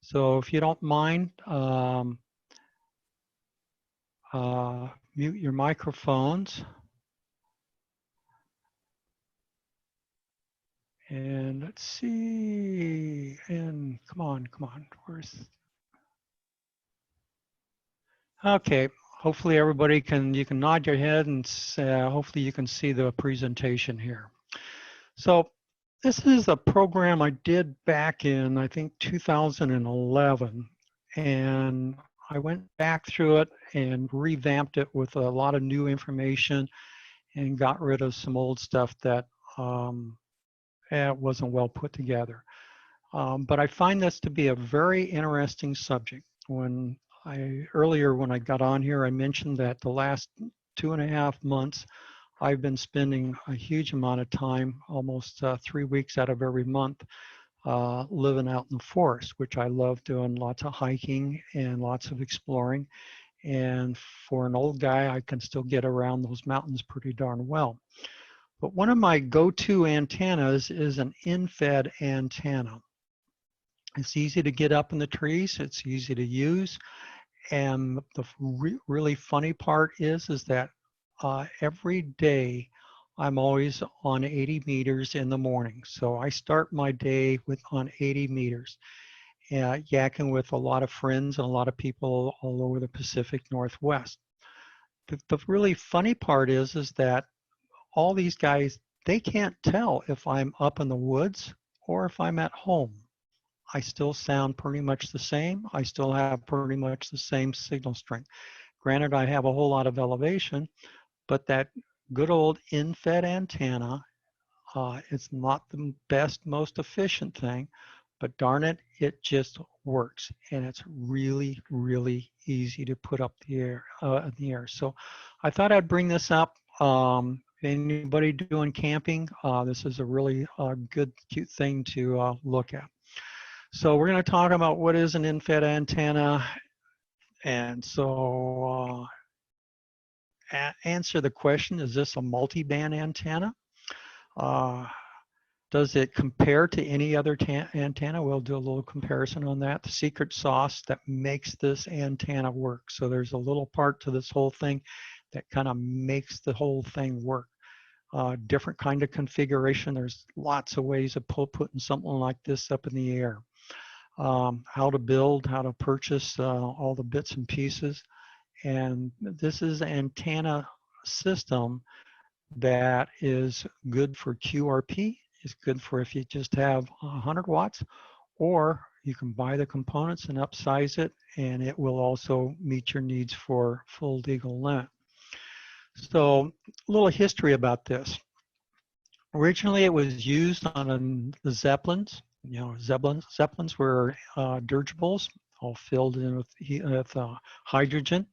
So if you don't mind, mute your microphones. And let's see, and come on, where's, okay, hopefully everybody you can nod your head and hopefully you can see the presentation here. So this is a program I did back in, I think, 2011, and I went back through it and revamped it with a lot of new information and got rid of some old stuff that wasn't well put together. But I find this to be a very interesting subject. Earlier when I got on here, I mentioned that the last 2.5 months, I've been spending a huge amount of time, almost 3 weeks out of every month, living out in the forest, which I love doing lots of hiking and lots of exploring. And for an old guy, I can still get around those mountains pretty darn well. But one of my go-to antennas is an in-fed antenna. It's easy to get up in the trees, it's easy to use. And the really funny part is that every day I'm always on 80 meters in the morning. So I start my day on 80 meters, yakking with a lot of friends and a lot of people all over the Pacific Northwest. The really funny part is that all these guys, they can't tell if I'm up in the woods or if I'm at home. I still sound pretty much the same. I still have pretty much the same signal strength. Granted, I have a whole lot of elevation, but that good old in-fed antenna, it's not the best, most efficient thing, but darn it, it just works. And it's really, really easy to put up in the air. So I thought I'd bring this up. Anybody doing camping, this is a really good, cute thing to look at. So we're going to talk about what is an in-fed antenna. And so answer the question, is this a multi-band antenna? Does it compare to any other antenna? We'll do a little comparison on that. The secret sauce that makes this antenna work. So there's a little part to this whole thing that kind of makes the whole thing work. Different kind of configuration. There's lots of ways of putting something like this up in the air. How to build, how to purchase all the bits and pieces. And this is an antenna system that is good for QRP. It's good for if you just have 100 watts, or you can buy the components and upsize it, and it will also meet your needs for full legal limit. So a little history about this. Originally, it was used on the Zeppelins. You know, Zeppelins were dirigibles, all filled in with hydrogen,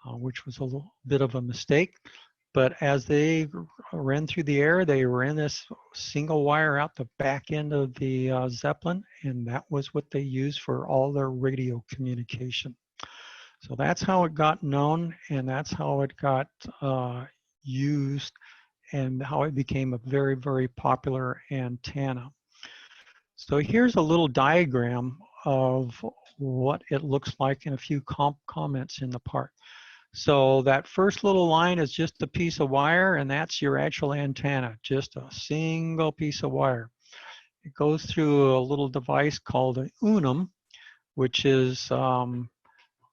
which was a little bit of a mistake. But as they ran through the air, they ran this single wire out the back end of the Zeppelin, and that was what they used for all their radio communication. So that's how it got known, and that's how it got used, and how it became a very, very popular antenna. So here's a little diagram of what it looks like and a few comments in the part. So that first little line is just a piece of wire, and that's your actual antenna, just a single piece of wire. It goes through a little device called an Unum, which is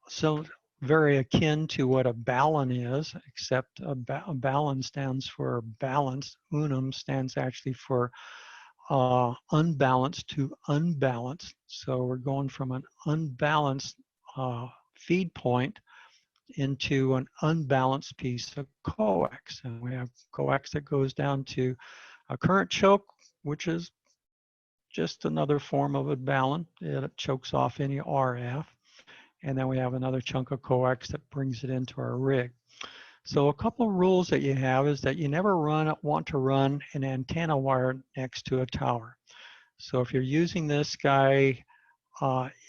so very akin to what a balun is, except a balun stands for balance. Unum stands actually for unbalanced to unbalanced. So we're going from an unbalanced feed point into an unbalanced piece of coax. And we have coax that goes down to a current choke, which is just another form of a balun. It chokes off any RF. And then we have another chunk of coax that brings it into our rig. So a couple of rules that you have is that you never want to run an antenna wire next to a tower. So if you're using this guy,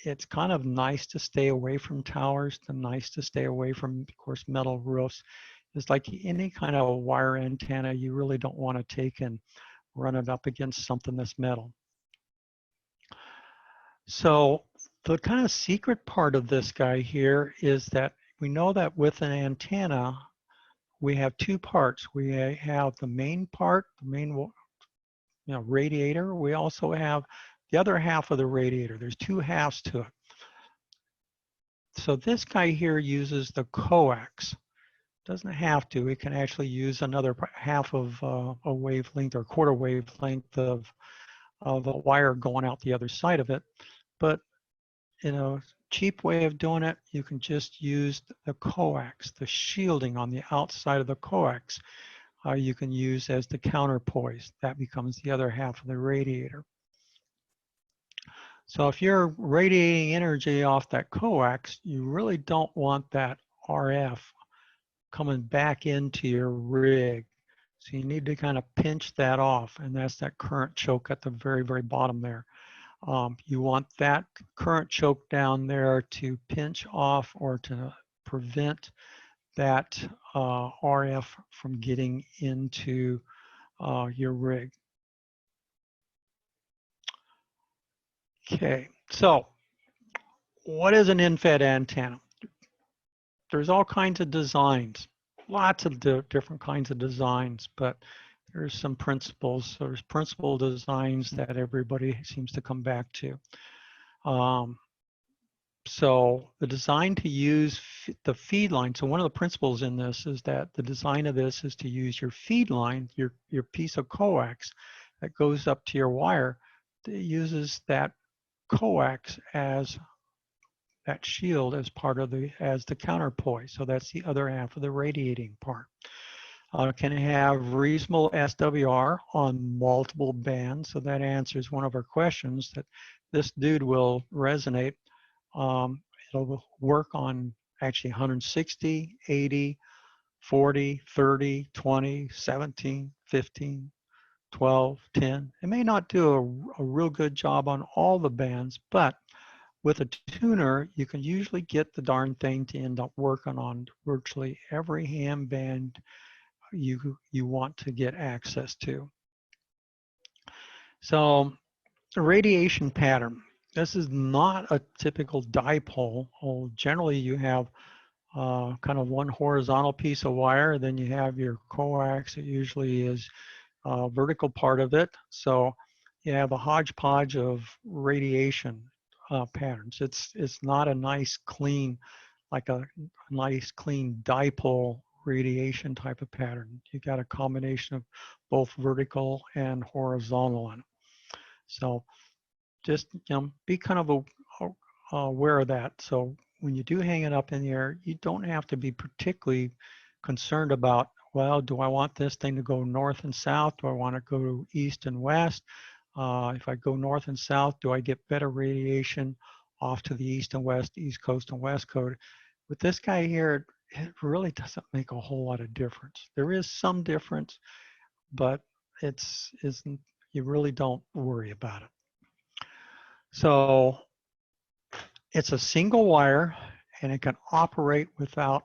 it's kind of nice to stay away from towers, nice to stay away from, of course, metal roofs. It's like any kind of wire antenna, you really don't want to take and run it up against something that's metal. So The kind of secret part of this guy here is that we know that with an antenna, we have two parts. We have the main part, the main radiator. We also have the other half of the radiator. There's two halves to it. So this guy here uses the coax. Doesn't have to. It can actually use another half of a wavelength or quarter wavelength of the wire going out the other side of it. But cheap way of doing it, you can just use the coax, the shielding on the outside of the coax. You can use as the counterpoise. That becomes the other half of the radiator. So if you're radiating energy off that coax, you really don't want that RF coming back into your rig. So you need to kind of pinch that off, and that's that current choke at the very, very bottom there. You want that current choke down there to pinch off or to prevent that RF from getting into your rig. Okay, so what is an in-fed antenna? There's all kinds of designs, lots of different kinds of designs, but there's some principles. There's principal designs that everybody seems to come back to. So the design to use the feed line, so one of the principles in this is that the design of this is to use your feed line, your piece of coax that goes up to your wire, that uses that coax as that shield as part of as the counterpoise. So that's the other half of the radiating part. Can have reasonable SWR on multiple bands. So that answers one of our questions, that this dude will resonate. It'll work on actually 160, 80, 40, 30, 20, 17, 15, 12, 10. It may not do a real good job on all the bands, but with a tuner, you can usually get the darn thing to end up working on virtually every ham band you want to get access to. So the radiation pattern. This is not a typical dipole. Generally, you have kind of one horizontal piece of wire, then you have your coax. It usually is a vertical part of it. So you have a hodgepodge of radiation patterns. It's not a nice clean, like a nice clean dipole radiation type of pattern. You got a combination of both vertical and horizontal on it. So just be kind of aware of that. So when you do hang it up in the air, you don't have to be particularly concerned about, well, do I want this thing to go north and south? Do I want to go east and west? If I go north and south, do I get better radiation off to the east and west, east coast and west coast? With this guy here, it really doesn't make a whole lot of difference. There is some difference, but you really don't worry about it. So it's a single wire, and it can operate without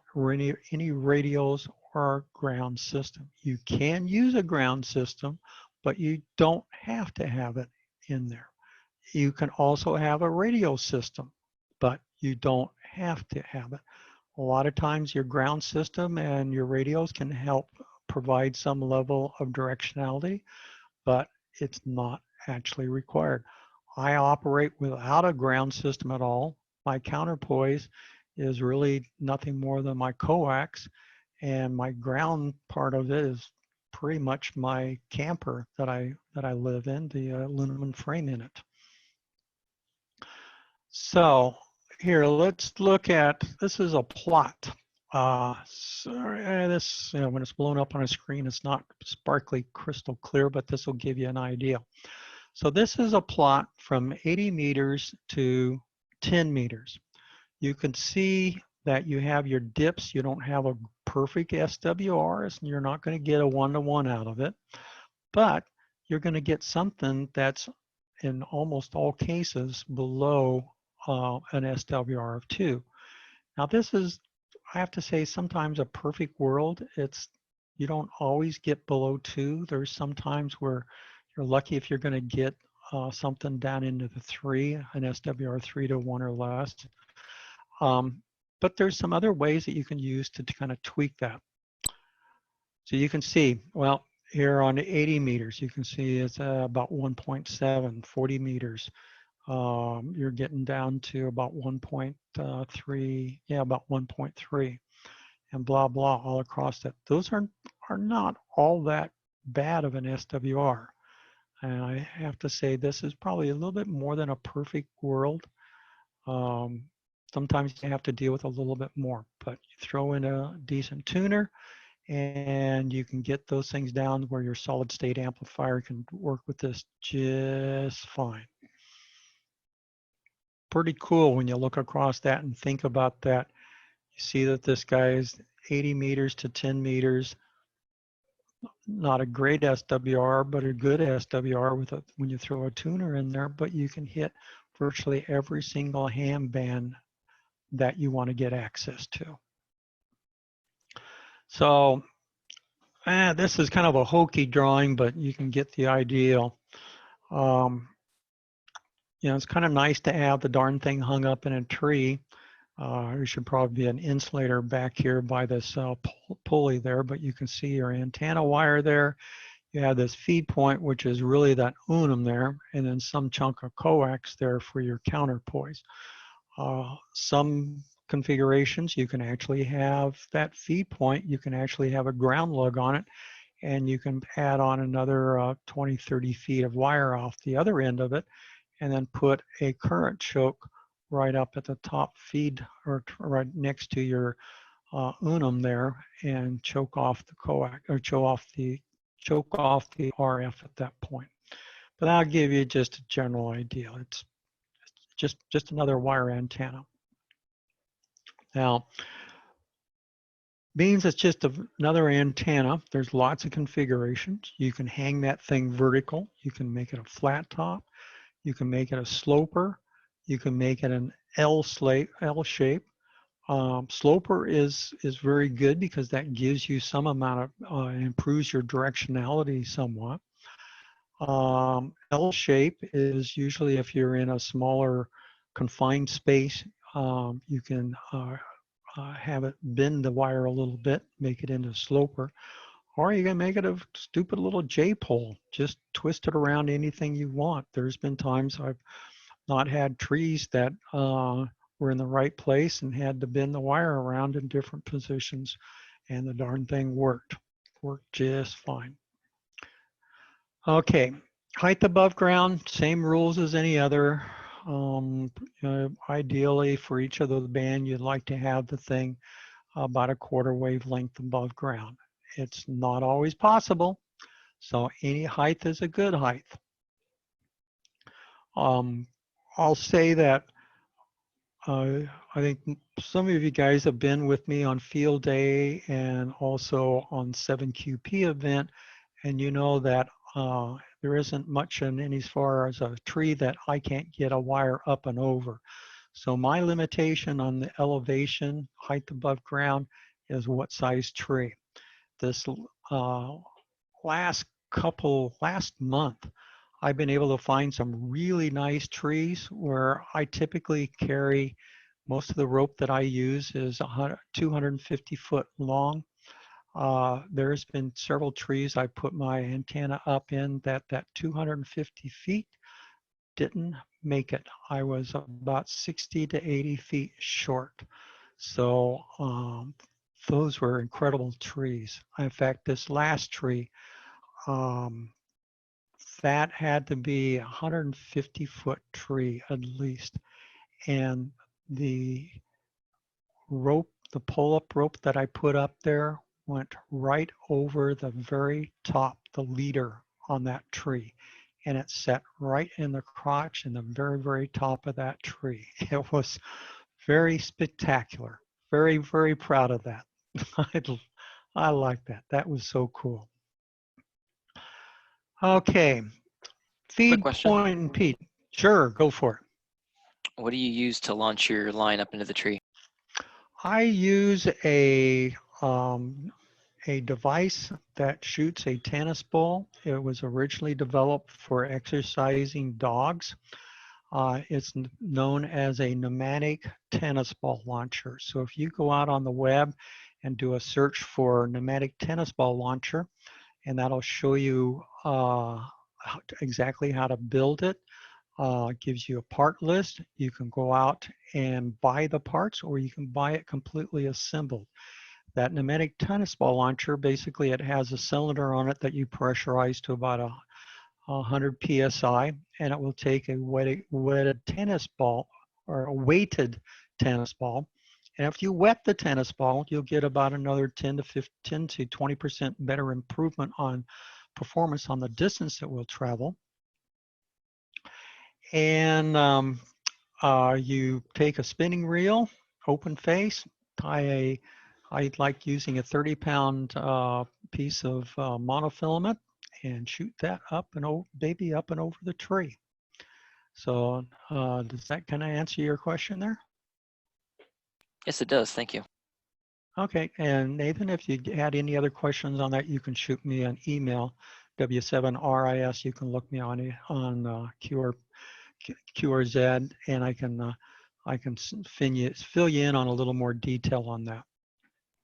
any radios or ground system. You can use a ground system, but you don't have to have it in there. You can also have a radio system, but you don't have to have it. A lot of times your ground system and your radios can help provide some level of directionality, but it's not actually required. I operate without a ground system at all. My counterpoise is really nothing more than my coax, and my ground part of it is pretty much my camper that I live in, the aluminum frame in it. So here, let's look at, this is a plot. Sorry, this, when it's blown up on a screen, it's not sparkly crystal clear, but this will give you an idea. So this is a plot from 80 meters to 10 meters. You can see that you have your dips. You don't have a perfect SWR, and you're not going to get a one-to-one out of it, but you're going to get something that's in almost all cases below an SWR of 2. Now this is, I have to say, sometimes a perfect world. You don't always get below 2. There's some times where you're lucky if you're going to get something down into the 3, an SWR 3 to 1 or less. But there's some other ways that you can use to kind of tweak that. So you can see, well, here on 80 meters, you can see it's about 1.7, 40 meters. You're getting down to about 1.3, yeah, about 1.3, and blah, blah, all across that. Those are not all that bad of an SWR. And I have to say, this is probably a little bit more than a perfect world. Sometimes you have to deal with a little bit more, but you throw in a decent tuner and you can get those things down where your solid state amplifier can work with this just fine. Pretty cool when you look across that and think about that. You see that this guy is 80 meters to 10 meters. Not a great SWR, but a good SWR with when you throw a tuner in there, but you can hit virtually every single ham band that you want to get access to. So this is kind of a hokey drawing, but you can get the idea. You know, it's kind of nice to have the darn thing hung up in a tree. There should probably be an insulator back here by this pulley there, but you can see your antenna wire there. You have this feed point, which is really that Unum there, and then some chunk of coax there for your counterpoise. Some configurations, you can actually have that feed point, you can actually have a ground lug on it, and you can add on another 20, 30 feet of wire off the other end of it, and then put a current choke right up at the top feed or right next to your Unum there, and choke off the coax or choke off the RF at that point. But I'll give you just a general idea. It's just another wire antenna. Now, being it's just another antenna, there's lots of configurations. You can hang that thing vertical. You can make it a flat top. You can make it a sloper. You can make it an L shape. Sloper is very good because that gives you some amount of, improves your directionality somewhat. L shape is usually if you're in a smaller confined space, you can have it bend the wire a little bit, make it into a sloper, or you can make it a stupid little J-pole, just twist it around anything you want. There's been times I've not had trees that were in the right place and had to bend the wire around in different positions, and the darn thing worked just fine. Okay, height above ground, same rules as any other. Ideally for each of those bands, you'd like to have the thing about a quarter wavelength above ground. It's not always possible, so any height is a good height. I'll say that I think some of you guys have been with me on field day and also on 7QP event, and you know that there isn't much in any as far as a tree that I can't get a wire up and over. So my limitation on the elevation, height above ground, is what size tree. This last month, I've been able to find some really nice trees where I typically carry, most of the rope that I use is 250 foot long. There's been several trees I put my antenna up in that 250 feet didn't make it. I was about 60 to 80 feet short. So those were incredible trees. In fact, this last tree, that had to be a 150 foot tree at least. And the rope, the pull-up rope that I put up there went right over the very top, the leader on that tree. And it set right in the crotch in the very, very top of that tree. It was very spectacular. Very, very proud of that. I like that. That was so cool. Okay. Feed point and Pete. Sure, go for it. What do you use to launch your line up into the tree? I use a a device that shoots a tennis ball. It was originally developed for exercising dogs. It's known as a pneumatic tennis ball launcher. So if you go out on the web and do a search for pneumatic tennis ball launcher, and that'll show you exactly how to build it. Gives you a part list. You can go out and buy the parts, or you can buy it completely assembled. That pneumatic tennis ball launcher, basically it has a cylinder on it that you pressurize to about 100 psi, and it will take a wetted tennis ball, or a weighted tennis ball, and if you wet the tennis ball, you'll get about another 10 to 20% better improvement on performance on the distance that we'll travel. And you take a spinning reel, open face, I like using a 30-pound piece of monofilament, and shoot that up and up and over the tree. So does that kind of answer your question there? Yes, it does. Thank you. Okay, and Nathan, if you had any other questions on that, you can shoot me an email, W7RIS. You can look me on QRZ, and I can fill you in on a little more detail on that.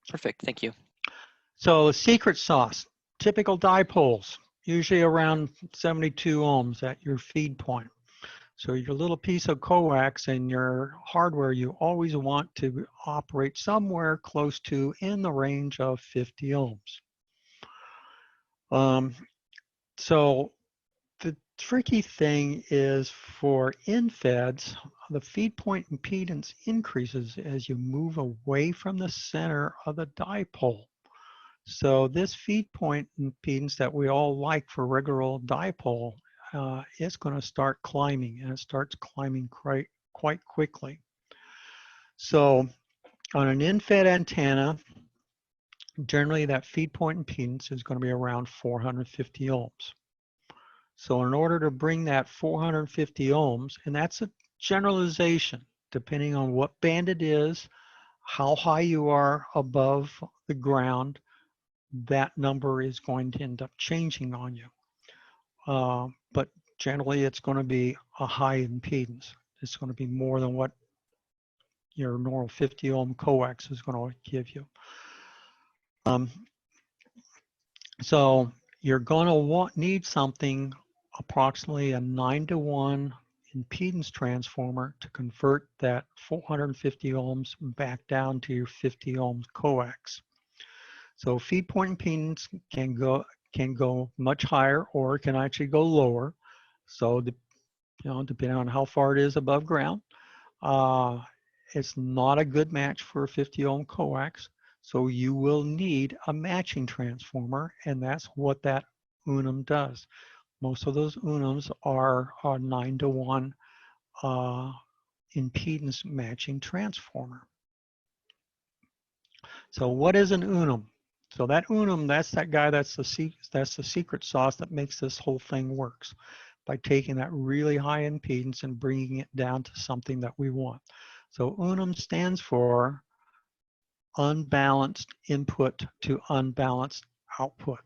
Perfect. Thank you. So secret sauce, typical dipoles, usually around 72 ohms at your feed point. So your little piece of coax and your hardware, you always want to operate somewhere close to in the range of 50 ohms. So the tricky thing is for infeds, the feed point impedance increases as you move away from the center of the dipole. So this feed point impedance that we all like for regular old dipole is going to start climbing, and it starts climbing quite quickly. So on an infed antenna, generally that feed point impedance is going to be around 450 ohms. So in order to bring that 450 ohms, and that's a generalization, depending on what band it is, how high you are above the ground, that number is going to end up changing on you. But generally it's going to be a high impedance. It's going to be more than what your normal 50 ohm coax is going to give you. So you're going to need something approximately a 9-to-1 impedance transformer to convert that 450 ohms back down to your 50 ohms coax. So feed point impedance can go much higher, or it can actually go lower. So depending on how far it is above ground, it's not a good match for a 50 ohm coax. So you will need a matching transformer, and that's what that Unum does. Most of those Unums are 9-to-1 impedance matching transformer. So what is an Unum? So that Unum, that's that guy, that's the secret sauce that makes this whole thing works, by taking that really high impedance and bringing it down to something that we want. So Unum stands for unbalanced input to unbalanced output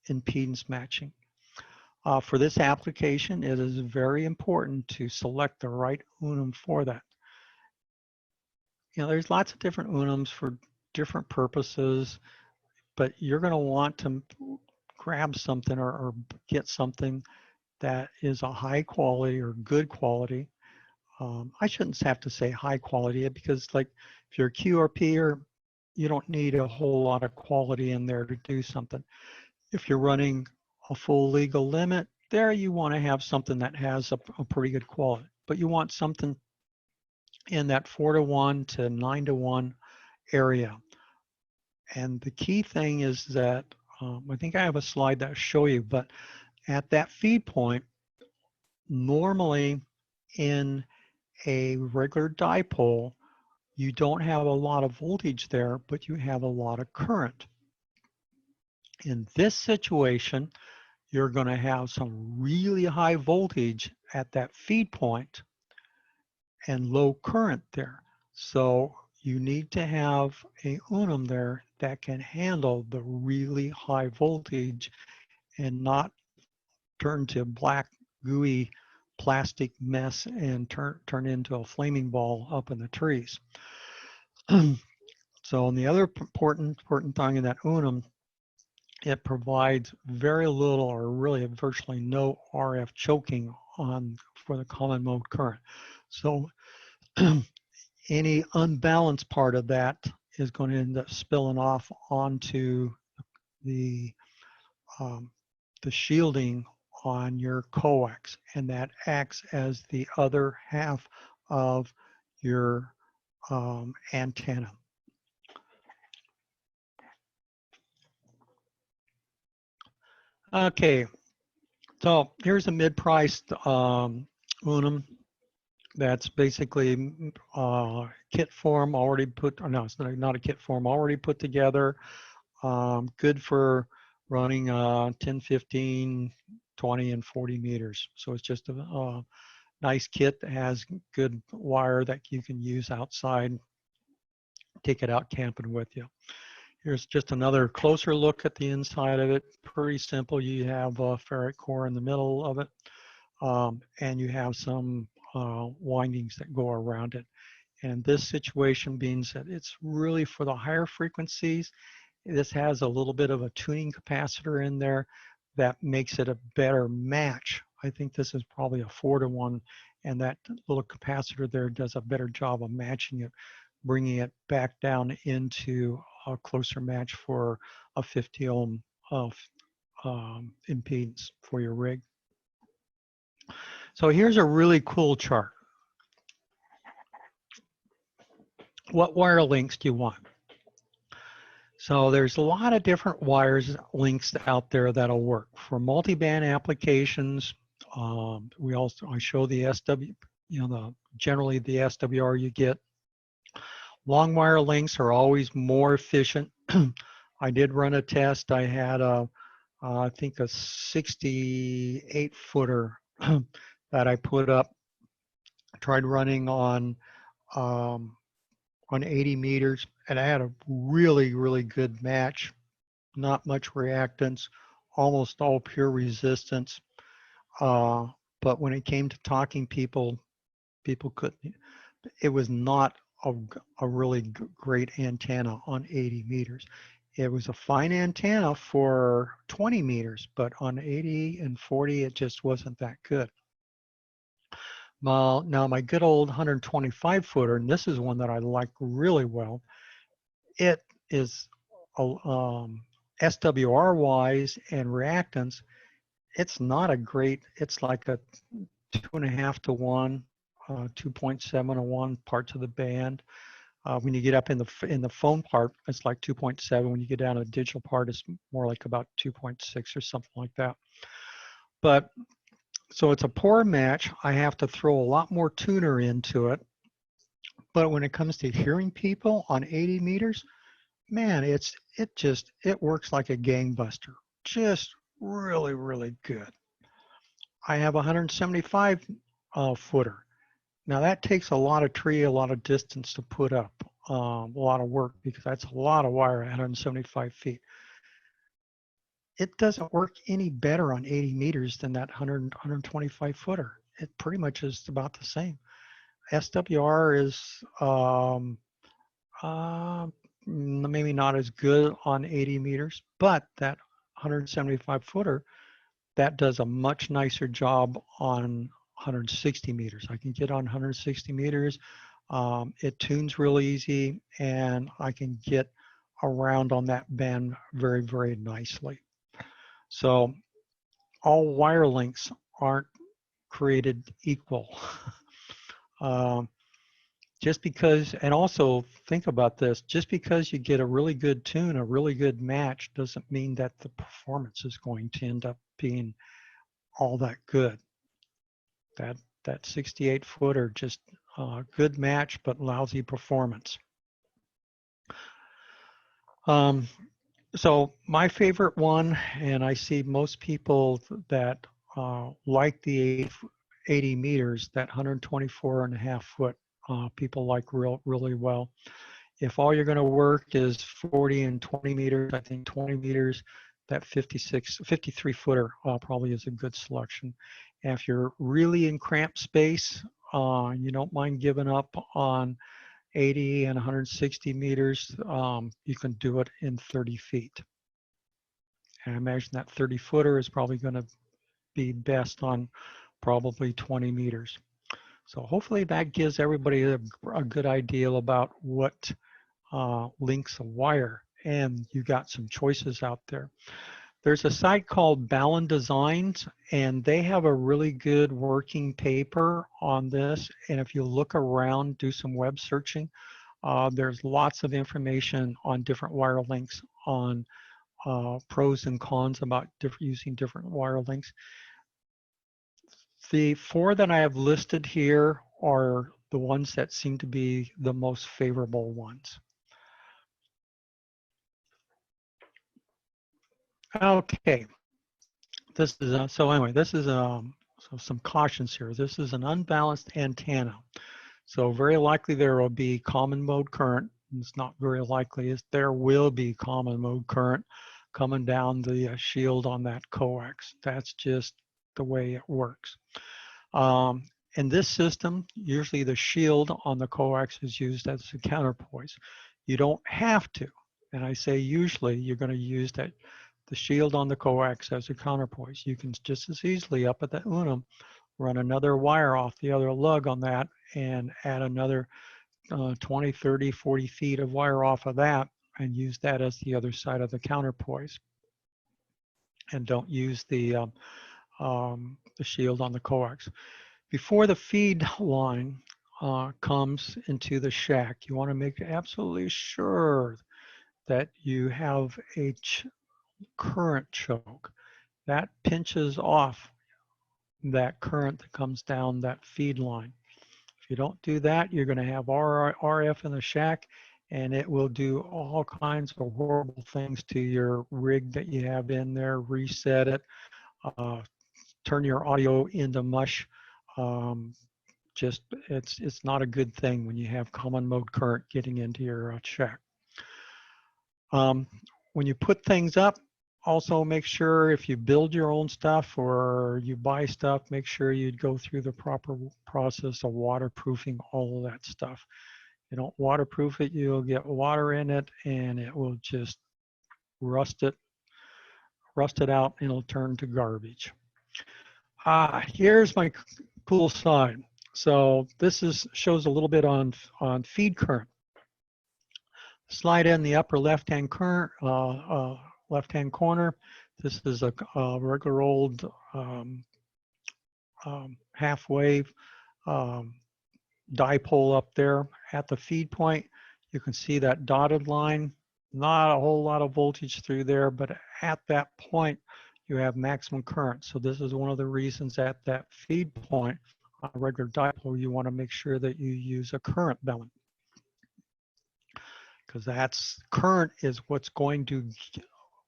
impedance matching. For this application, it is very important to select the right Unum for that. There's lots of different Unums for different purposes, but you're going to want to grab something or get something that is a high quality or good quality. I shouldn't have to say high quality, because like if you're a QRP, you don't need a whole lot of quality in there to do something. If you're running a full legal limit, there you want to have something that has a pretty good quality, but you want something in that 4-to-1 to 9-to-1 area. And the key thing is that, I think I have a slide that will show you, but at that feed point, normally in a regular dipole, you don't have a lot of voltage there, but you have a lot of current. In this situation, you're going to have some really high voltage at that feed point and low current there. So you need to have a Unum there that can handle the really high voltage and not turn to black gooey plastic mess and turn into a flaming ball up in the trees. So, and the other important thing in that Unum, it provides very little or really virtually no RF choking on for the common mode current. So any unbalanced part of that is going to end up spilling off onto the shielding on your coax, and that acts as the other half of your antenna. Okay, so here's a mid-priced Unum that's basically kit form already put, or no, it's not a kit form, already put together. Good for running 10, 15, 20, and 40 meters. So it's just a nice kit that has good wire that you can use outside, take it out camping with you. Here's just another closer look at the inside of it. Pretty simple. You have a ferrite core in the middle of it, and you have some windings that go around it. And this situation means that it's really for the higher frequencies. This has a little bit of a tuning capacitor in there that makes it a better match. I think this is probably a 4-to-1, and that little capacitor there does a better job of matching it, bringing it back down into a closer match for a 50 ohm of impedance for your rig. So here's a really cool chart. What wire links do you want? So there's a lot of different wires links out there that'll work for multi-band applications. I show the SW, generally the SWR you get. Long wire links are always more efficient. I did run a test. I had I think a 68 footer that I put up. I tried running on 80 meters, and I had a really, really good match. Not much reactance, almost all pure resistance. But when it came to talking, people couldn't. It was not a really great antenna on 80 meters. It was a fine antenna for 20 meters, but on 80 and 40, it just wasn't that good. Now my good old 125 footer, and this is one that I like really well. It is SWR wise and reactance. It's not a great. It's like a 2.5 to 1, 2.7 to 1 parts of the band. When you get up in the phone part, it's like 2.7. When you get down to the digital part, it's more like about 2.6 or something like that. But so it's a poor match. I have to throw a lot more tuner into it. But when it comes to hearing people on 80 meters, man, it works like a gangbuster. Just really, really good. I have a 175 footer. Now that takes a lot of tree, a lot of distance to put up, a lot of work, because that's a lot of wire at 175 feet. It doesn't work any better on 80 meters than that 125 footer. It pretty much is about the same. SWR is maybe not as good on 80 meters, but that 175 footer, that does a much nicer job on 160 meters. I can get on 160 meters. It tunes real easy, and I can get around on that band very, very nicely. So all wire links aren't created equal. Just because, and also think about this, just because you get a really good tune, a really good match, doesn't mean that the performance is going to end up being all that good. That 68 footer, just good match, but lousy performance. So my favorite one, and I see most people that like the 80 meters, that 124.5 foot, people like really well. If all you're going to work is 40 and 20 meters, I think 20 meters, that 53 footer probably is a good selection. And if you're really in cramped space, you don't mind giving up on 80 and 160 meters, you can do it in 30 feet. And I imagine that 30 footer is probably going to be best on probably 20 meters. So hopefully that gives everybody a good idea about what lengths of wire, and you got some choices out there. There's a site called Balance Designs, and they have a really good working paper on this. And if you look around, do some web searching, there's lots of information on different wire lengths, on pros and cons about using different wire lengths. The 4 that I have listed here are the ones that seem to be the most favorable ones. Okay, this is so anyway, this is so some cautions here. This is an unbalanced antenna, so very likely there will be common mode current. It's not very likely, there will be common mode current coming down the shield on that coax. That's just the way it works. In this system, usually the shield on the coax is used as a counterpoise. You don't have to, and I say usually you're going to use the shield on the coax as a counterpoise. You can just as easily up at the Unum run another wire off the other lug on that and add another 20, 30, 40 feet of wire off of that and use that as the other side of the counterpoise. And don't use the shield on the coax. Before the feed line comes into the shack, you want to make absolutely sure that you have a current choke. That pinches off that current that comes down that feed line. If you don't do that, you're going to have RF in the shack, and it will do all kinds of horrible things to your rig that you have in there, reset it, turn your audio into mush. It's not a good thing when you have common mode current getting into your shack. When you put things up, also make sure if you build your own stuff or you buy stuff, make sure you go through the proper process of waterproofing all of that stuff. You don't waterproof it, you'll get water in it and it will just rust it out and it'll turn to garbage. Here's my cool slide. So this shows a little bit on feed current. Slide in the upper left-hand current, left-hand corner. This is a regular old half wave dipole up there at the feed point. You can see that dotted line. Not a whole lot of voltage through there, but at that point you have maximum current. So this is one of the reasons at that feed point on a regular dipole you want to make sure that you use a current balance, because that's current is what's going to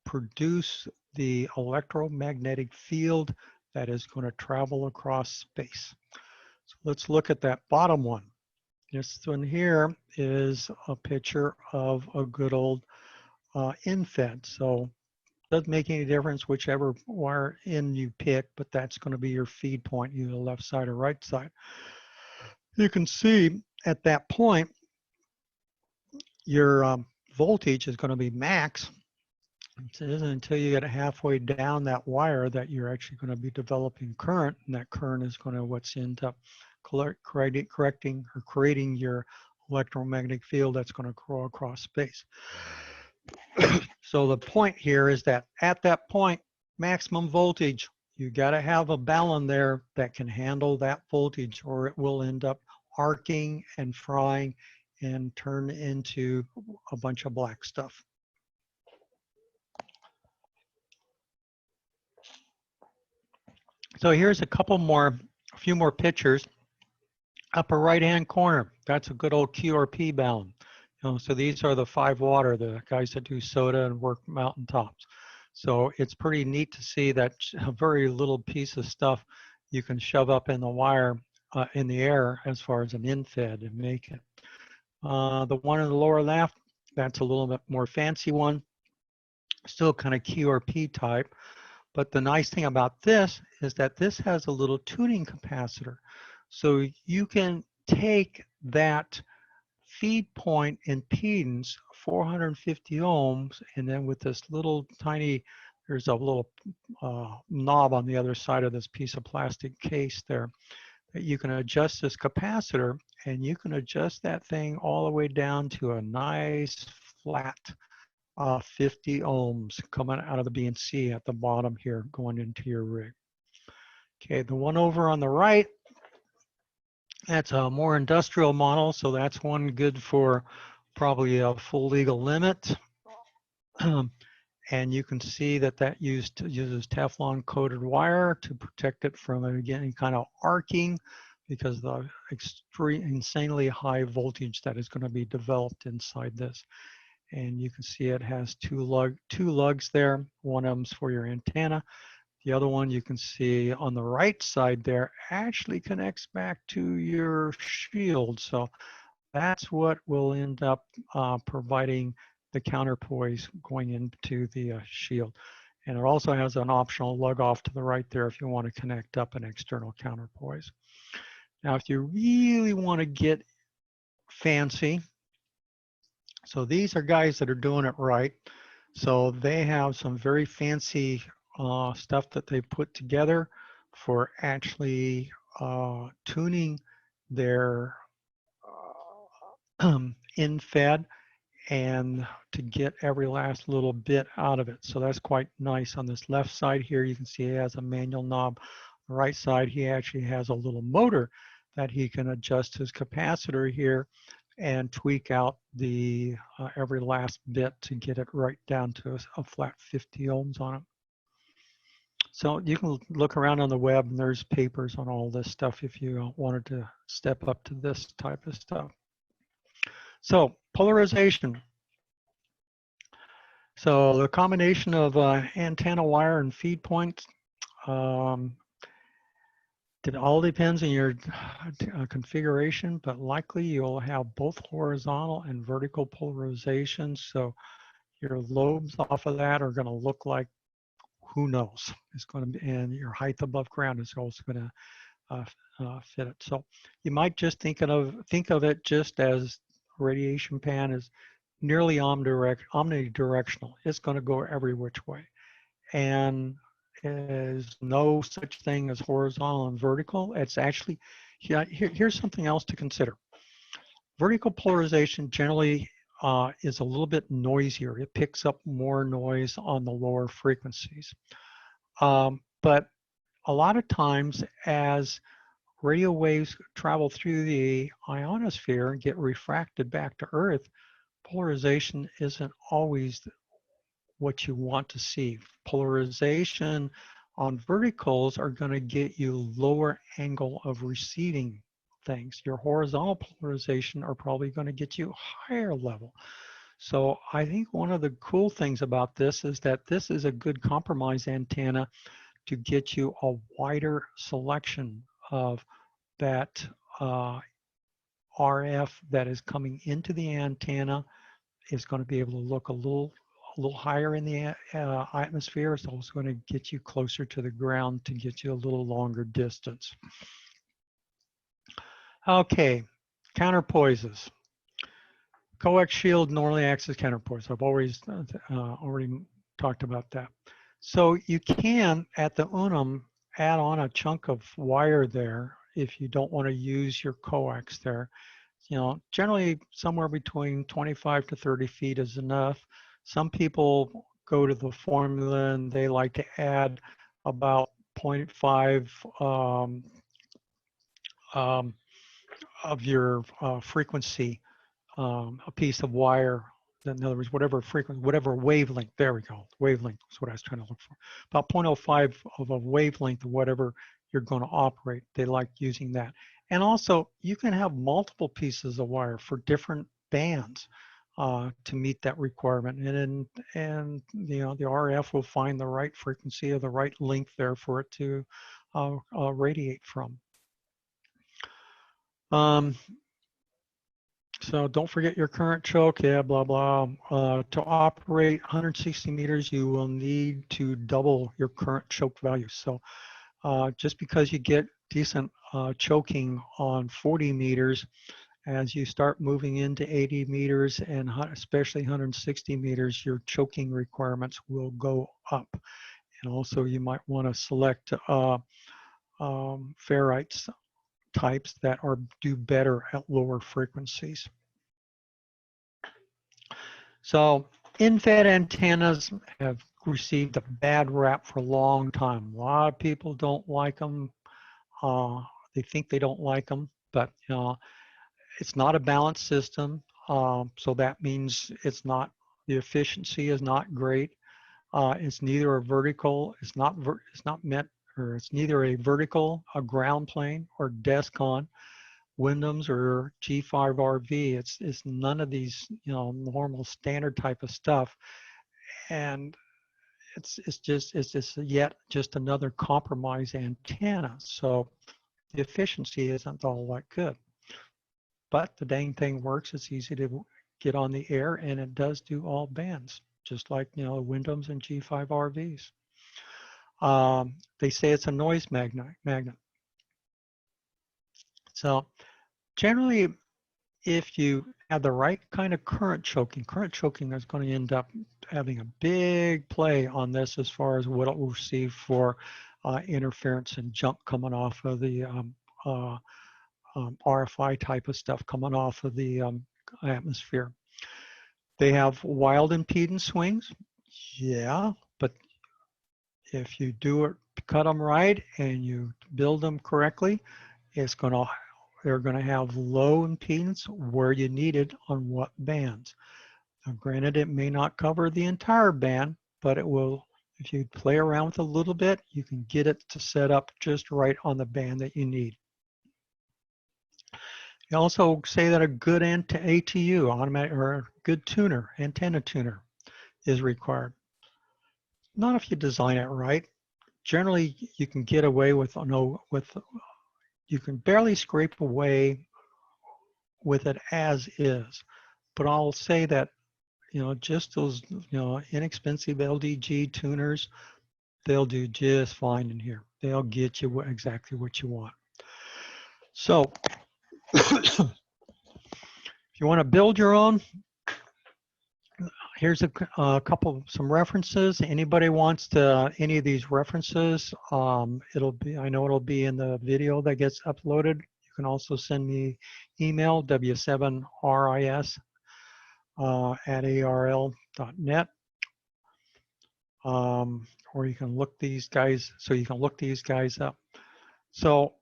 produce the electromagnetic field that is going to travel across space. So let's look at that bottom one. This one here is a picture of a good old in-fed. So it doesn't make any difference whichever wire in you pick, but that's going to be your feed point, either left side or right side. You can see at that point, your voltage is going to be max. It isn't until you get halfway down that wire that you're actually going to be developing current, and that current is going to what's end up correcting or creating your electromagnetic field that's going to grow across space. So the point here is that at that point, maximum voltage, you got to have a balun there that can handle that voltage, or it will end up arcing and frying and turn into a bunch of black stuff. So here's a few more pictures. Upper right-hand corner, that's a good old QRP balance. So these are the 5-water, the guys that do soda and work mountaintops. So it's pretty neat to see that a very little piece of stuff you can shove up in the wire, in the air as far as an in-fed and make it. The one in the lower left, that's a little bit more fancy one, still kind of QRP type. But the nice thing about this is that this has a little tuning capacitor. So you can take that feed point impedance, 450 ohms, and then with this little tiny, there's a little knob on the other side of this piece of plastic case there, that you can adjust this capacitor, and you can adjust that thing all the way down to a nice flat 50 ohms coming out of the BNC at the bottom here going into your rig. Okay, the one over on the right, that's a more industrial model, so that's one good for probably a full legal limit. And you can see that that uses Teflon coated wire to protect it from any kind of arcing, because the insanely high voltage that is going to be developed inside this. And you can see it has two lugs there. One of them's for your antenna. The other one you can see on the right side there actually connects back to your shield. So that's what will end up providing the counterpoise going into the shield. And it also has an optional lug off to the right there if you want to connect up an external counterpoise. Now, if you really want to get fancy, so these are guys that are doing it right. So they have some very fancy stuff that they put together for actually tuning their in-fed and to get every last little bit out of it. So that's quite nice. On this left side here, you can see it has a manual knob. On the right side, he actually has a little motor that he can adjust his capacitor here and tweak out the every last bit to get it right down to a flat 50 ohms on it. So you can look around on the web, and there's papers on all this stuff if you wanted to step up to this type of stuff. So polarization. So the combination of antenna wire and feed points, it all depends on your configuration, but likely you'll have both horizontal and vertical polarization. So your lobes off of that are going to look like, who knows? It's going to be, and your height above ground is also going to fit it. So you might just think of it just as radiation pan is nearly omnidirectional. It's going to go every which way, and is no such thing as horizontal and vertical. It's actually, here's something else to consider. Vertical polarization generally is a little bit noisier. It picks up more noise on the lower frequencies. But a lot of times as radio waves travel through the ionosphere and get refracted back to Earth, polarization isn't always what you want to see. Polarization on verticals are going to get you lower angle of receiving things. Your horizontal polarization are probably going to get you higher level. So I think one of the cool things about this is that this is a good compromise antenna to get you a wider selection of that RF that is coming into the antenna. Is going to be able to look a little higher in the atmosphere. It's also going to get you closer to the ground to get you a little longer distance. Okay, counterpoises. Coax shield normally acts as counterpoise. I've already talked about that. So you can, at the Unum, add on a chunk of wire there if you don't want to use your coax there. You know, generally somewhere between 25 to 30 feet is enough. Some people go to the formula and they like to add about 0.5 of your frequency, a piece of wire. In other words, whatever frequency, whatever wavelength, there we go. Wavelength is what I was trying to look for. About 0.05 of a wavelength of whatever you're going to operate. They like using that. And also, you can have multiple pieces of wire for different bands to meet that requirement. And you know, the RF will find the right frequency or the right length there for it to radiate from. So don't forget your current choke, yeah, blah, blah. To operate 160 meters, you will need to double your current choke value. So just because you get decent choking on 40 meters, as you start moving into 80 meters and especially 160 meters, your choking requirements will go up. And also you might want to select ferrite types that do better at lower frequencies. So in-fed antennas have received a bad rap for a long time. A lot of people don't like them. They think they don't like them, but it's not a balanced system. So that means it's not, the efficiency is not great. It's neither a vertical, it's not meant, or it's neither a vertical, a ground plane, or DESCON, Windows, or G5RV. It's none of these, normal standard type of stuff. And it's just yet just another compromised antenna. So the efficiency isn't all that good. But the dang thing works. It's easy to get on the air, and it does do all bands, just like Windows and G5RVs. They say it's a noise magnet. So generally, if you have the right kind of current choking is going to end up having a big play on this as far as what it will receive for interference and junk coming off of the RFI type of stuff coming off of the atmosphere. They have wild impedance swings, yeah, but if you cut them right and you build them correctly, they're gonna have low impedance where you need it on what bands. Now, granted, it may not cover the entire band, but it will. If you play around with it a little bit, you can get it to set up just right on the band that you need. You also say that a good ATU, automatic, or a good tuner, antenna tuner, is required. Not if you design it right. Generally, you can get away with you can barely scrape away with it as is. But I'll say that just those inexpensive LDG tuners, they'll do just fine in here. They'll get you exactly what you want. So if you want to build your own, here's some references. Anybody wants any of these references, I know it'll be in the video that gets uploaded. You can also send me email, w7ris at arl.net. Or you can look these guys up. So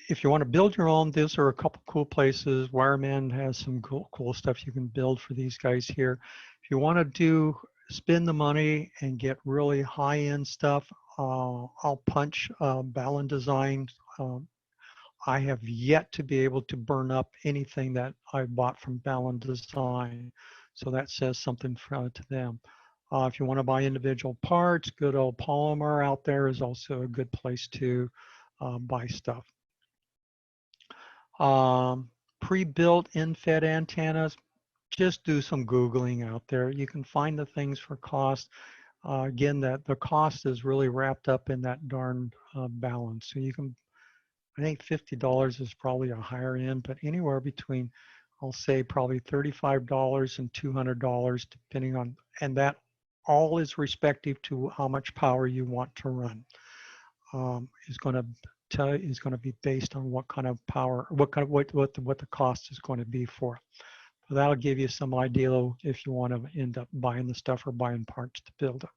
if you want to build your own, these are a couple cool places. Wireman has some cool stuff you can build for these guys here. If you want to spend the money and get really high-end stuff, I'll punch Balance Design. I have yet to be able to burn up anything that I bought from Balance Design, so that says something to them. If you want to buy individual parts, good old Polymer out there is also a good place to buy stuff. Pre-built in-fed antennas, just do some Googling out there. You can find the things for cost. Again, the cost is really wrapped up in that darn balance. So I think $50 is probably a higher end, but anywhere between, I'll say probably $35 and $200, depending on, and that all is respective to how much power you want to run. Is going to be based on what kind of power, what the cost is going to be for. So that'll give you some idea if you want to end up buying the stuff or buying parts to build it.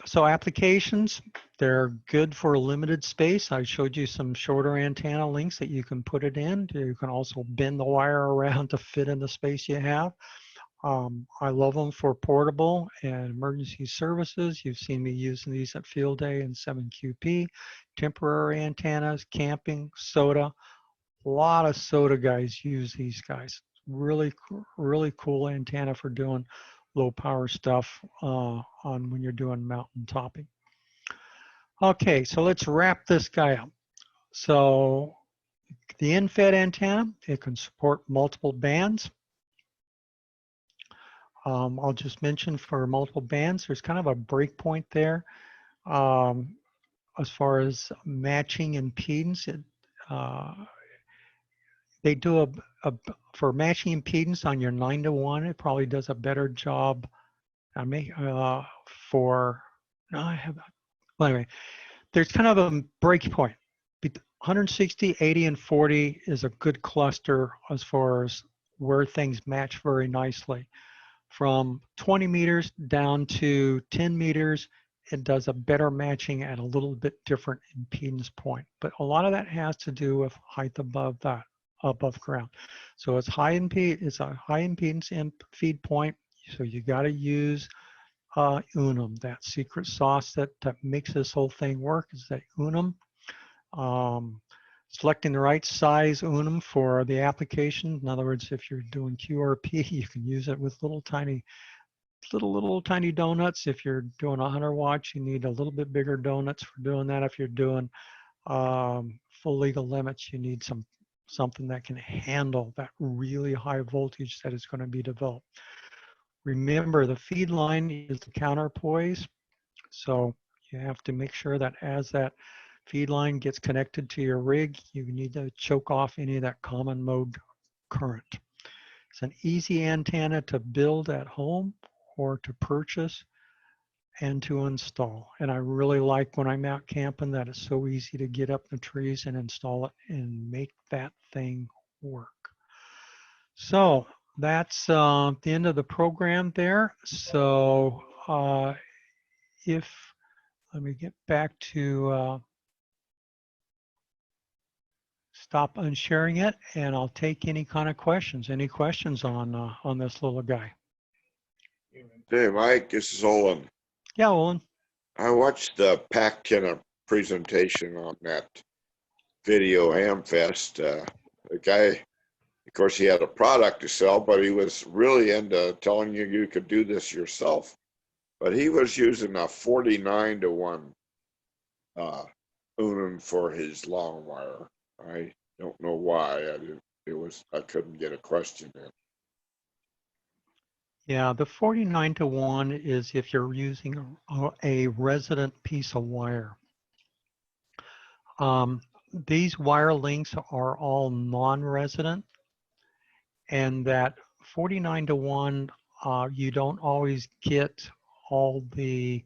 So applications, they're good for a limited space. I showed you some shorter antenna links that you can put it in. You can also bend the wire around to fit in the space you have. I love them for portable and emergency services. You've seen me using these at field day and 7QP, temporary antennas, camping, SOTA. A lot of SOTA guys use these guys. Really cool antenna for doing low power stuff when you're doing mountain topping. Okay, so let's wrap this guy up. So The in-fed antenna, it can support multiple bands. I'll just mention for multiple bands, there's kind of a breakpoint there. As far as matching impedance, they do for matching impedance on your 9-to-1, it probably does a better job. Anyway, there's kind of a breakpoint. 160, 80, and 40 is a good cluster as far as where things match very nicely. From 20 meters down to 10 meters, it does a better matching at a little bit different impedance point. But a lot of that has to do with height above that, above ground. So it's a high impedance feed point. So you got to use Unum. That secret sauce that makes this whole thing work is that Unum. Selecting the right size Unum for the application. In other words, if you're doing QRP, you can use it with little tiny donuts. If you're doing 100 watts, you need a little bit bigger donuts for doing that. If you're doing full legal limits, you need something that can handle that really high voltage that is going to be developed. Remember, the feed line is the counterpoise, so you have to make sure that as that feed line gets connected to your rig, you need to choke off any of that common mode current. It's an easy antenna to build at home or to purchase and to install. And I really like when I'm out camping that it's so easy to get up in the trees and install it and make that thing work. So that's the end of the program there. So let me get back to stop unsharing it, and I'll take any kind of questions. Any questions on this little guy? Hey, Mike, this is Owen. Yeah, Owen. I watched the PAC presentation on that video Hamfest. The guy, of course, he had a product to sell, but he was really into telling you could do this yourself. But he was using a 49-to-1 Unum for his long wire. I don't know why. I couldn't get a question in. Yeah, the 49-to-1 is if you're using a resident piece of wire. These wire links are all non-resident, and that 49-to-1, you don't always get all the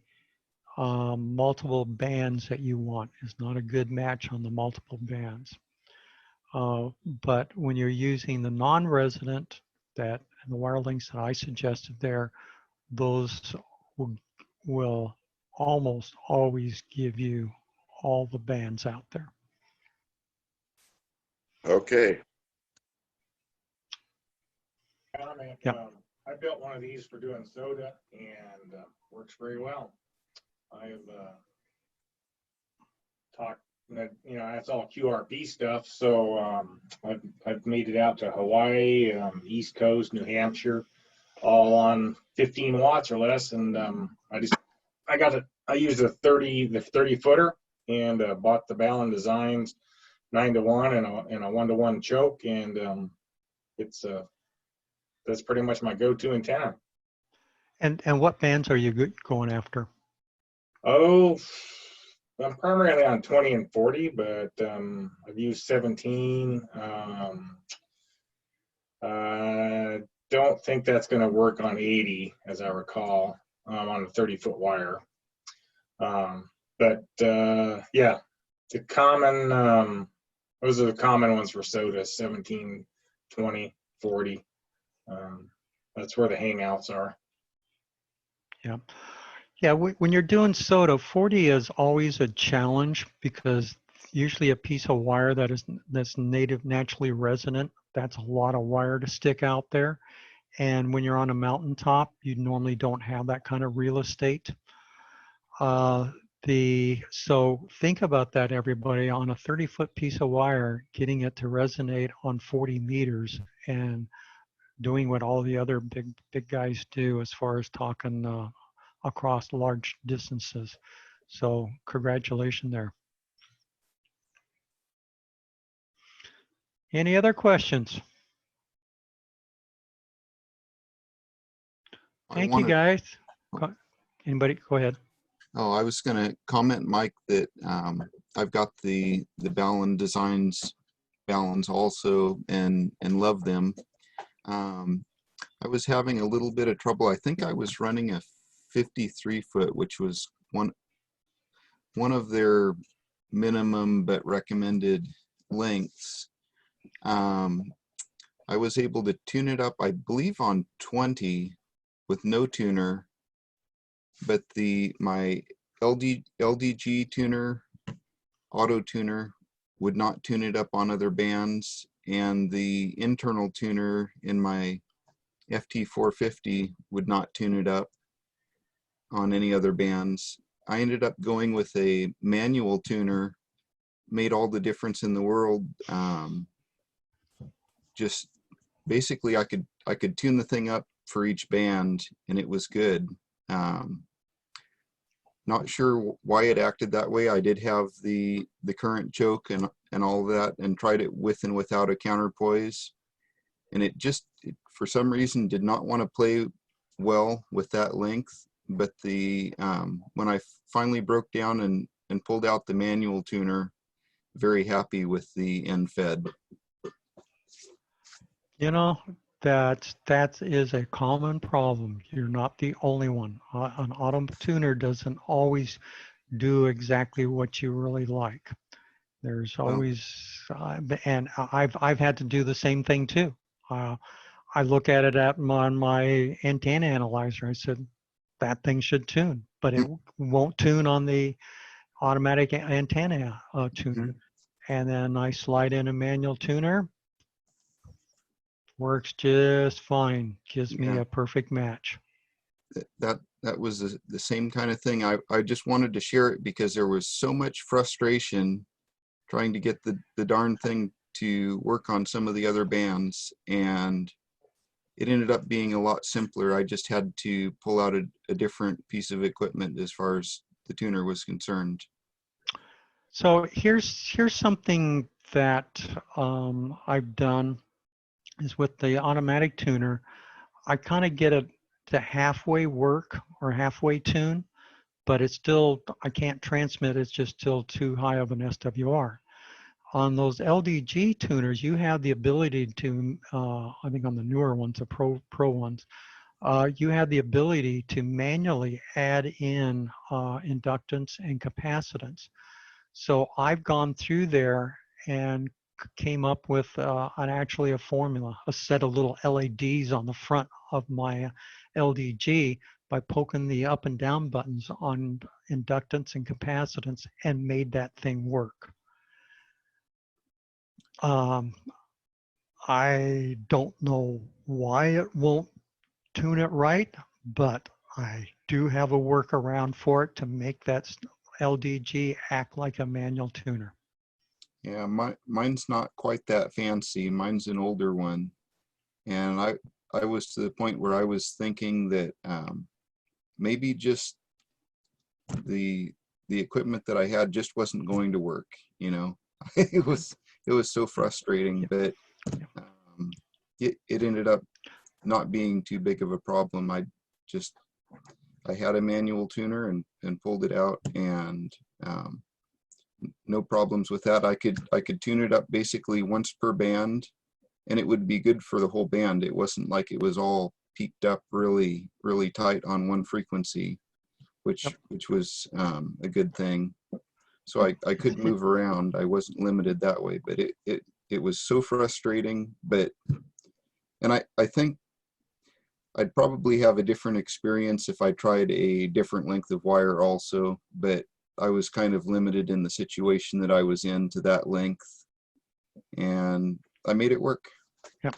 multiple bands that you want. It's not a good match on the multiple bands. But when you're using the non-resident, and the wire links that I suggested there, those will almost always give you all the bands out there. Okay. Comment. Yep. I built one of these for doing soda and works very well. I've talked, that's all QRP stuff. So I've made it out to Hawaii, East Coast, New Hampshire, all on 15 watts or less. And I used the 30 footer and bought the Balance Designs 9-to-1 and a 1-to-1 choke, and that's pretty much my go-to antenna. And what bands are you going after? Oh, I'm primarily on 20 and 40, but I've used 17. Don't think that's going to work on 80, as I recall, on a 30-foot wire. But yeah, the common, those are the common ones for soda: 17, 20, 40. That's where the hangouts are. Yeah. Yeah, when you're doing soda, 40 is always a challenge because usually a piece of wire that's naturally resonant, that's a lot of wire to stick out there. And when you're on a mountaintop, you normally don't have that kind of real estate. So think about that, everybody. On a 30-foot piece of wire, getting it to resonate on 40 meters and doing what all the other big guys do as far as talking across large distances. So congratulations there. Any other questions? Thank you, guys. Anybody? Go ahead. Oh, I was going to comment, Mike, that I've got the Balance Designs Balance also and love them. I was having a little bit of trouble. I think I was running a 53 foot, which was one of their minimum but recommended lengths. I was able to tune it up, I believe, on 20 with no tuner, but my LDG tuner, auto tuner, would not tune it up on other bands, and the internal tuner in my FT450 would not tune it up on any other bands. I ended up going with a manual tuner, made all the difference in the world. Just basically I could tune the thing up for each band and it was good. Not sure why it acted that way. I did have the current choke and all of that, and tried it with and without a counterpoise, and it for some reason did not want to play well with that length. But when I finally broke down and pulled out the manual tuner, very happy with the end fed. You know, that is a common problem. You're not the only one. An auto tuner doesn't always do exactly what you really like. There's always, and I've had to do the same thing too. I look at it on my antenna analyzer. I said, that thing should tune, but it won't tune on the automatic antenna tuner. And then I slide in a manual tuner. Works just fine. Gives me a perfect match. That was the same kind of thing. I just wanted to share it because there was so much frustration trying to get the darn thing to work on some of the other bands, and it ended up being a lot simpler. I just had to pull out a different piece of equipment as far as the tuner was concerned. So here's something that I've done is with the automatic tuner. I kind of get it to halfway work or halfway tune, but it's still, I can't transmit. It's just still too high of an SWR. On those LDG tuners, you have the ability to, I think on the newer ones, the pro ones, you have the ability to manually add in inductance and capacitance. So I've gone through there and came up with actually a formula, a set of little LEDs on the front of my LDG by poking the up and down buttons on inductance and capacitance, and made that thing work. I don't know why it won't tune it right, but I do have a workaround for it to make that LDG act like a manual tuner. Yeah, mine's not quite that fancy. Mine's an older one, and I was to the point where I was thinking that maybe just the equipment that I had just wasn't going to work. You know, it was so frustrating, but it ended up not being too big of a problem. I had a manual tuner and pulled it out, and no problems with that. I could tune it up basically once per band, and it would be good for the whole band. It wasn't like it was all peaked up really tight on one frequency, which was a good thing. So I could move around. I wasn't limited that way, but it was so frustrating. And I think I'd probably have a different experience if I tried a different length of wire also, but I was kind of limited in the situation that I was in to that length, and I made it work. Yep.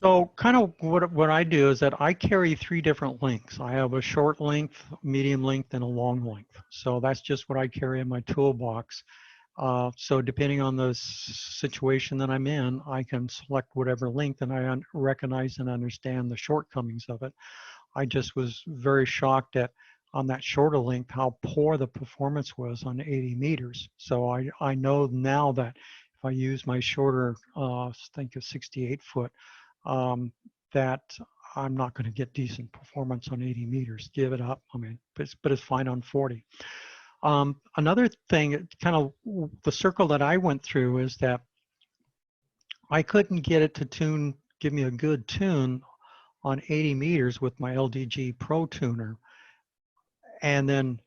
So kind of what I do is that I carry 3 different lengths. I have a short length, medium length, and a long length. So that's just what I carry in my toolbox. So depending on the situation that I'm in, I can select whatever length, and I recognize and understand the shortcomings of it. I just was very shocked at, on that shorter length, how poor the performance was on 80 meters. So I know now that if I use my shorter, think of 68 foot, that I'm not going to get decent performance on 80 meters. Give it up. I mean, but it's fine on 40. Another thing, kind of the circle that I went through is that I couldn't get it to give me a good tune on 80 meters with my LDG Pro tuner. And then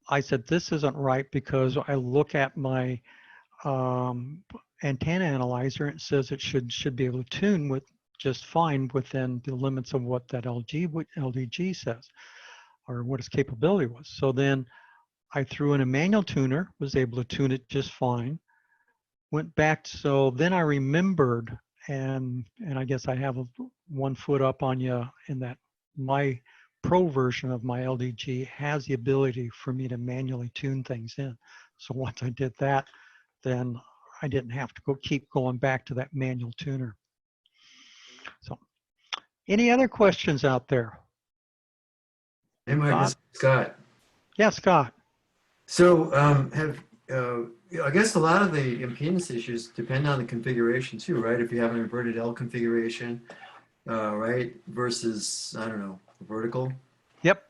I said, this isn't right, because I look at my antenna analyzer, and it says it should be able to tune with just fine within the limits of what that LDG says, or what its capability was. So then I threw in a manual tuner, was able to tune it just fine. Went back, so then I remembered, and I guess I have 1 foot up on you in that my Pro version of my LDG has the ability for me to manually tune things in. So once I did that, then I didn't have to keep going back to that manual tuner. So, any other questions out there? Hey, Mike, this is Scott. Yeah, Scott. So, I guess a lot of the impedance issues depend on the configuration too, right? If you have an inverted L configuration, right, versus, I don't know, vertical. Yep.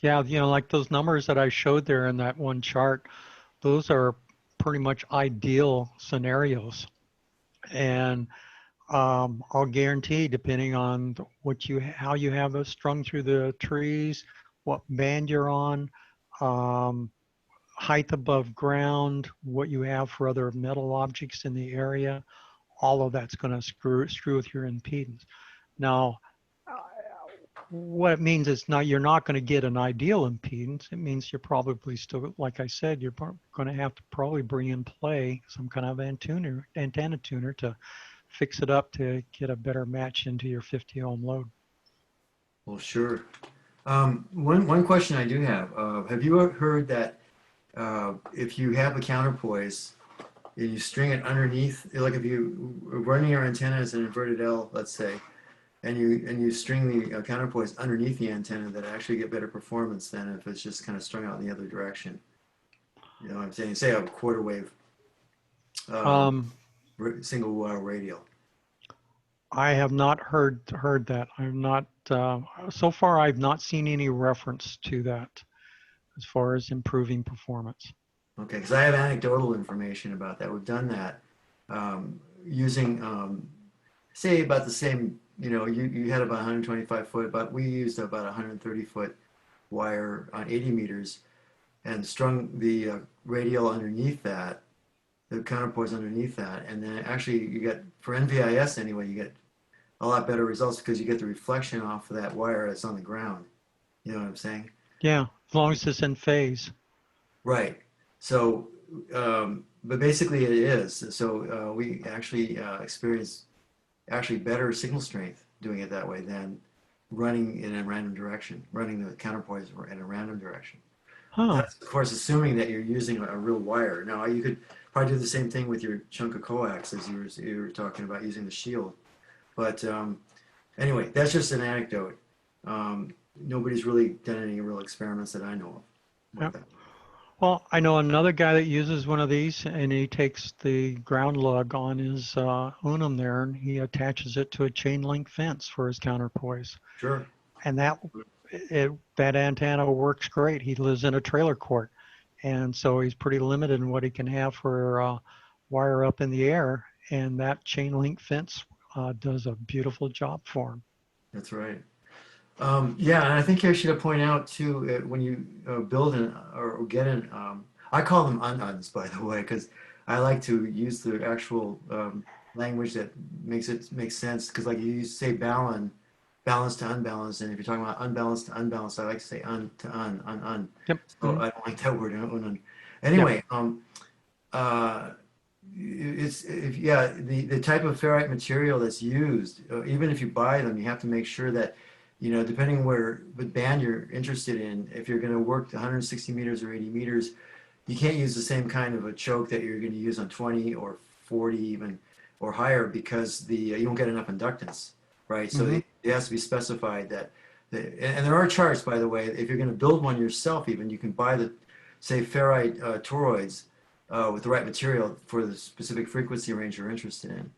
Yeah, like those numbers that I showed there in that one chart, those are pretty much ideal scenarios. And I'll guarantee, depending on how you have it strung through the trees, what band you're on, height above ground, what you have for other metal objects in the area, all of that's going to screw with your impedance. Now, what it means is you're not going to get an ideal impedance. It means you're probably still, like I said, you're going to have to probably bring in play some kind of antenna tuner to fix it up to get a better match into your 50 ohm load. Well, sure. One question I do have you heard that if you have a counterpoise and you string it underneath, like if you running your antenna as an inverted L, let's say, and you string the counterpoise underneath the antenna, that actually get better performance than if it's just kind of strung out in the other direction. You know what I'm saying? Say a quarter wave single wire radial. I have not heard that. I'm not so far. I've not seen any reference to that as far as improving performance. Okay, because I have anecdotal information about that. We've done that using say about the same. You had about 125 foot, but we used about 130 foot wire on 80 meters and strung the radial underneath that, the counterpoise underneath that. And then actually you get, for NVIS anyway, you get a lot better results because you get the reflection off of that wire that's on the ground. You know what I'm saying? Yeah, as long as it's in phase. Right. So, but basically it is. So we actually experience better signal strength doing it that way than running in a random direction, running the counterpoise in a random direction. Huh. That's, of course, assuming that you're using a real wire. Now, you could probably do the same thing with your chunk of coax as you were talking about using the shield. But anyway, that's just an anecdote. Nobody's really done any real experiments that I know of. Yep. Well, I know another guy that uses one of these, and he takes the ground lug on his Unum there, and he attaches it to a chain link fence for his counterpoise. Sure. And that antenna works great. He lives in a trailer court, and so he's pretty limited in what he can have for wire up in the air, and that chain link fence does a beautiful job for him. That's right. Yeah, and I think I should point out too, when you build or get an, I call them uns, by the way, because I like to use the actual language that makes sense. Because like you say balance to unbalanced, and if you're talking about unbalanced to unbalanced, I like to say un to un. Yep. So I don't like that word un. Anyway, the type of ferrite material that's used, even if you buy them, you have to make sure that, depending what band you're interested in, if you're going to work 160 meters or 80 meters, you can't use the same kind of a choke that you're going to use on 20 or 40 even or higher, because you won't get enough inductance, right? So it has to be specified that, and there are charts, by the way, if you're going to build one yourself, even you can buy the, say, ferrite toroids, with the right material for the specific frequency range you're interested in.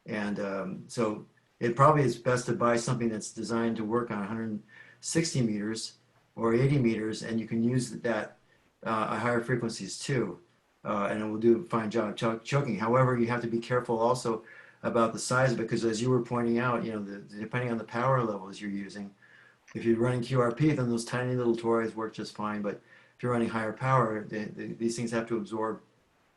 And so it probably is best to buy something that's designed to work on 160 meters or 80 meters, and you can use that at higher frequencies too. And it will do a fine job choking. However, you have to be careful also about the size of it, because as you were pointing out, depending on the power levels you're using, if you're running QRP, then those tiny little toroids work just fine. But if you're running higher power, these things have to absorb,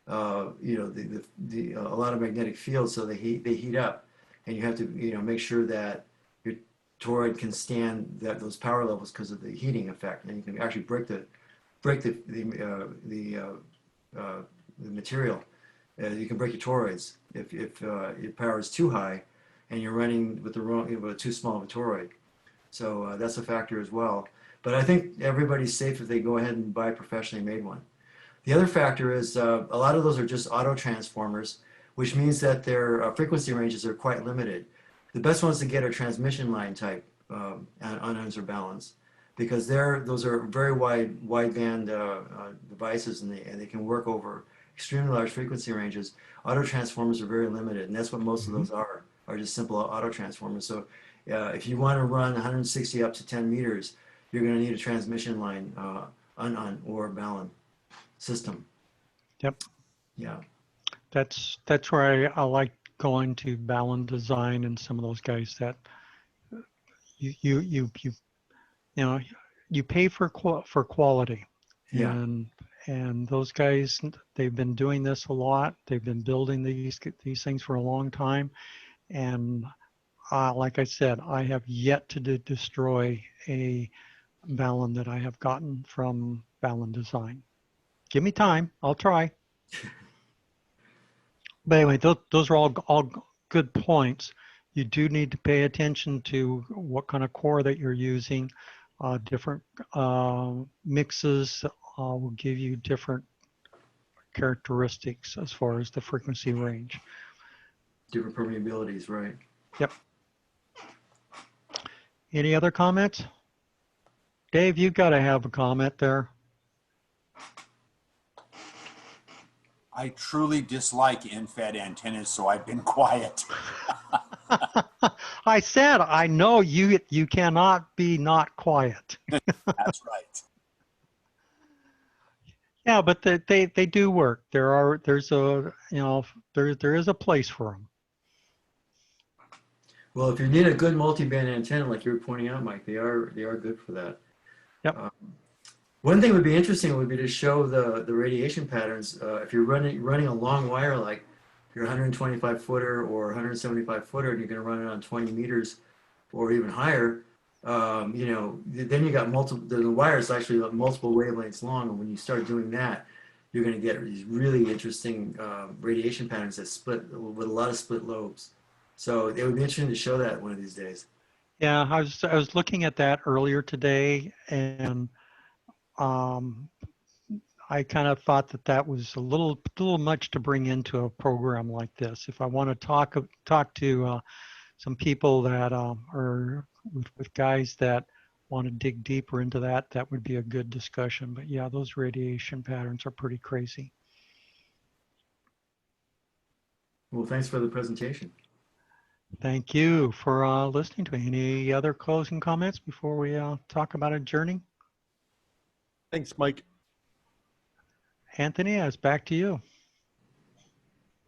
a lot of magnetic fields, so they heat up, and you have to, make sure that your toroid can stand those power levels because of the heating effect, and you can actually break the material. You can break your toroids if your power is too high, and you're running with the wrong, with too small of a toroid. So that's a factor as well. But I think everybody's safe if they go ahead and buy a professionally made one. The other factor is a lot of those are just auto transformers, which means that their frequency ranges are quite limited. The best ones to get are transmission line type SWR Balance, because those are very wideband devices, and they can work over extremely large frequency ranges. Auto transformers are very limited, and that's what most of those are just simple auto transformers. So if you want to run 160 up to 10 meters, you're going to need a transmission line or balance system. Yep. Yeah. That's where I like going to Balance Design and some of those guys that you pay for quality. Yeah. And those guys, they've been doing this a lot. They've been building these things for a long time. And like I said, I have yet to destroy a Balance that I have gotten from Balance Design. Give me time, I'll try. But anyway, those are all good points. You do need to pay attention to what kind of core that you're using. Different mixes will give you different characteristics as far as the frequency range. Different permeabilities, right? Yep. Any other comments? Dave, you've got to have a comment there. I truly dislike in-fed antennas, so I've been quiet. I said, I know you cannot be not quiet. That's right. Yeah, but they do work. There's a, there is a place for them. Well, if you need a good multi-band antenna, like you were pointing out, Mike, they are good for that. Yep. One thing would be interesting would be to show the radiation patterns. If you're running a long wire, like your 125 footer or 175 footer, and you're going to run it on 20 meters or even higher, then you got multiple. The wire is actually multiple wavelengths long, and when you start doing that, you're going to get these really interesting radiation patterns that split with a lot of split lobes. So it would be interesting to show that one of these days. Yeah, I was looking at that earlier today, and I kind of thought that was a little much to bring into a program like this. If I want to talk to some people that are with guys that want to dig deeper into that would be a good discussion. But yeah, those radiation patterns are pretty crazy. Well, thanks for the presentation. Thank you for listening to me. Any other closing comments before we talk about adjourning? Thanks, Mike. Anthony, it's back to you.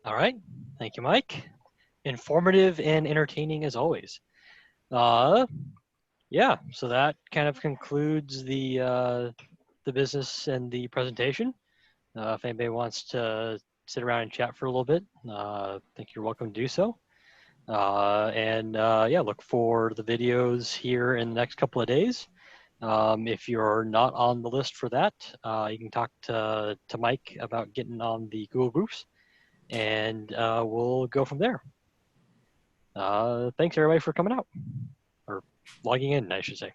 All right. Thank you, Mike. Informative and entertaining as always. Yeah, so that kind of concludes the business and the presentation. If anybody wants to sit around and chat for a little bit, I think you're welcome to do so. Yeah, look for the videos here in the next couple of days. If you're not on the list for that, you can talk to Mike about getting on the Google Groups, and we'll go from there. Thanks everybody for coming out, or logging in, I should say.